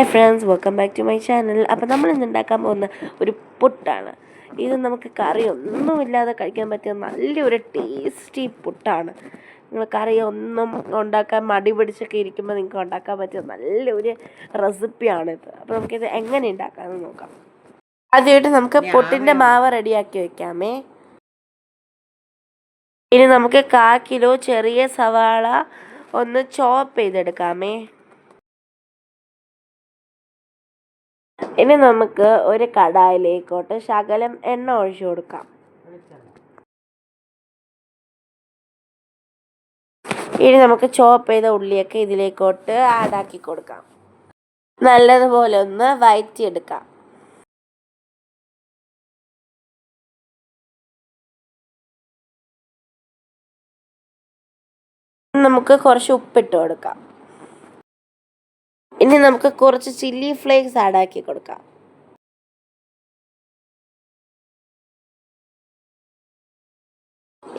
Hi friends, welcome back to my channel. അപ്പോൾ നമ്മൾ ഇന്ന് ഉണ്ടാക്കാൻ പോകുന്ന ഒരു പുട്ടാണ്. ഇത് നമുക്ക് കറി ഒന്നുമില്ലാതെ കഴിക്കാൻ പറ്റിയ നല്ലൊരു ടേസ്റ്റി പുട്ടാണ്. നിങ്ങൾ കറി ഒന്നും ഉണ്ടാക്കാൻ മടി പിടിച്ചൊക്കെ ഇരിക്കുമ്പോൾ നിങ്ങൾക്ക് ഉണ്ടാക്കാൻ പറ്റിയ നല്ലൊരു റെസിപ്പിയാണിത്. അപ്പോൾ നമുക്കിത് എങ്ങനെ ഉണ്ടാക്കാമെന്ന് നോക്കാം. ആദ്യമായിട്ട് നമുക്ക് പുട്ടിൻ്റെ മാവ് റെഡിയാക്കി വയ്ക്കാമേ. ഇനി നമുക്ക് 1/4 കിലോ ചെറിയ സവാള ഒന്ന് ചോപ്പ് ചെയ്തെടുക്കാമേ. ഇനി നമുക്ക് ഒരു കടായിലേക്കോട്ട് ശകലം എണ്ണ ഒഴിച്ചു കൊടുക്കാം. ഇനി നമുക്ക് ചോപ്പ് ചെയ്ത ഉള്ളിയൊക്കെ ഇതിലേക്കോട്ട് ആഡാക്കി കൊടുക്കാം. നല്ലതുപോലെ ഒന്ന് വഴറ്റിയെടുക്കാം. നമുക്ക് കുറച്ച് ഉപ്പിട്ട് കൊടുക്കാം. ഇനി നമുക്ക് കുറച്ച് ചില്ലി ഫ്ലേക്സ് ആഡാക്കി കൊടുക്കാം.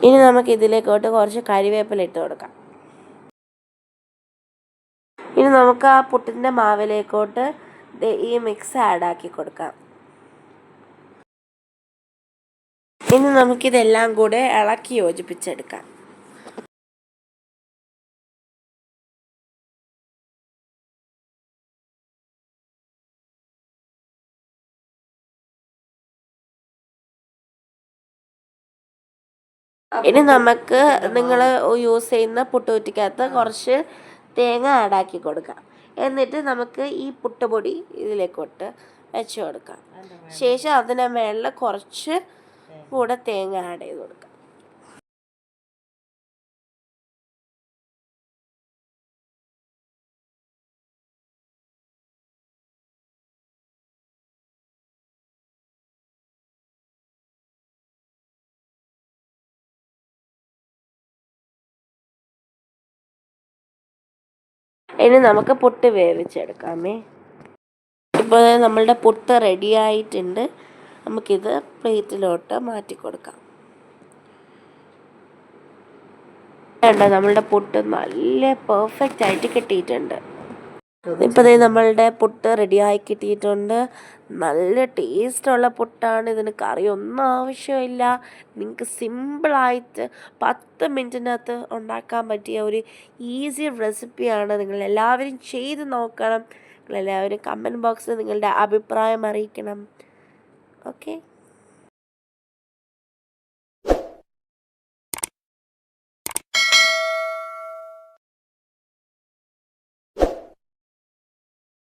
ഇനി നമുക്ക് ഇതിലേക്കോട്ട് കുറച്ച് കരിവേപ്പില ഇട്ട് കൊടുക്കാം. ഇനി നമുക്ക് ആ പുട്ടിൻ്റെ മാവിലേക്കോട്ട് ഈ മിക്സ് ആഡാക്കി കൊടുക്കാം. ഇനി നമുക്കിതെല്ലാം കൂടെ ഇളക്കി യോജിപ്പിച്ചെടുക്കാം. ഇനി നമുക്ക് നിങ്ങൾ യൂസ് ചെയ്യുന്ന പുട്ടുകുറ്റിക്കകത്ത് കുറച്ച് തേങ്ങ ആഡാക്കി കൊടുക്കാം. എന്നിട്ട് നമുക്ക് ഈ പുട്ടുപൊടി ഇതിലേക്കോട്ട് വെച്ച് കൊടുക്കാം. ശേഷം അതിന് മേളിൽ കുറച്ച് കൂടെ തേങ്ങ ആഡ് ചെയ്ത് കൊടുക്കാം. ഇനി നമുക്ക് പുട്ട് വേവിച്ചെടുക്കാമേ. ഇപ്പോൾ നമ്മളുടെ പുട്ട് റെഡി ആയിട്ടുണ്ട്. നമുക്കിത് പ്ലേറ്റിലോട്ട് മാറ്റി കൊടുക്കാം. നമ്മളുടെ പുട്ട് നല്ല പെർഫെക്റ്റ് ആയിട്ട് കിട്ടിയിട്ടുണ്ട്. ഇപ്പോൾ നമ്മളുടെ പുട്ട് റെഡിയായി കിട്ടിയിട്ടുണ്ട്. നല്ല ടേസ്റ്റുള്ള പുട്ടാണ്. ഇതിന് കറിയൊന്നും ആവശ്യമില്ല. നിങ്ങൾക്ക് സിമ്പിളായിട്ട് 10 മിനിറ്റിനകത്ത് ഉണ്ടാക്കാൻ പറ്റിയ ഒരു ഈസി റെസിപ്പിയാണ്. നിങ്ങളെല്ലാവരും ചെയ്ത് നോക്കണം. നിങ്ങളെല്ലാവരും കമൻറ്റ് ബോക്സിൽ നിങ്ങളുടെ അഭിപ്രായം അറിയിക്കണം. ഓക്കെ.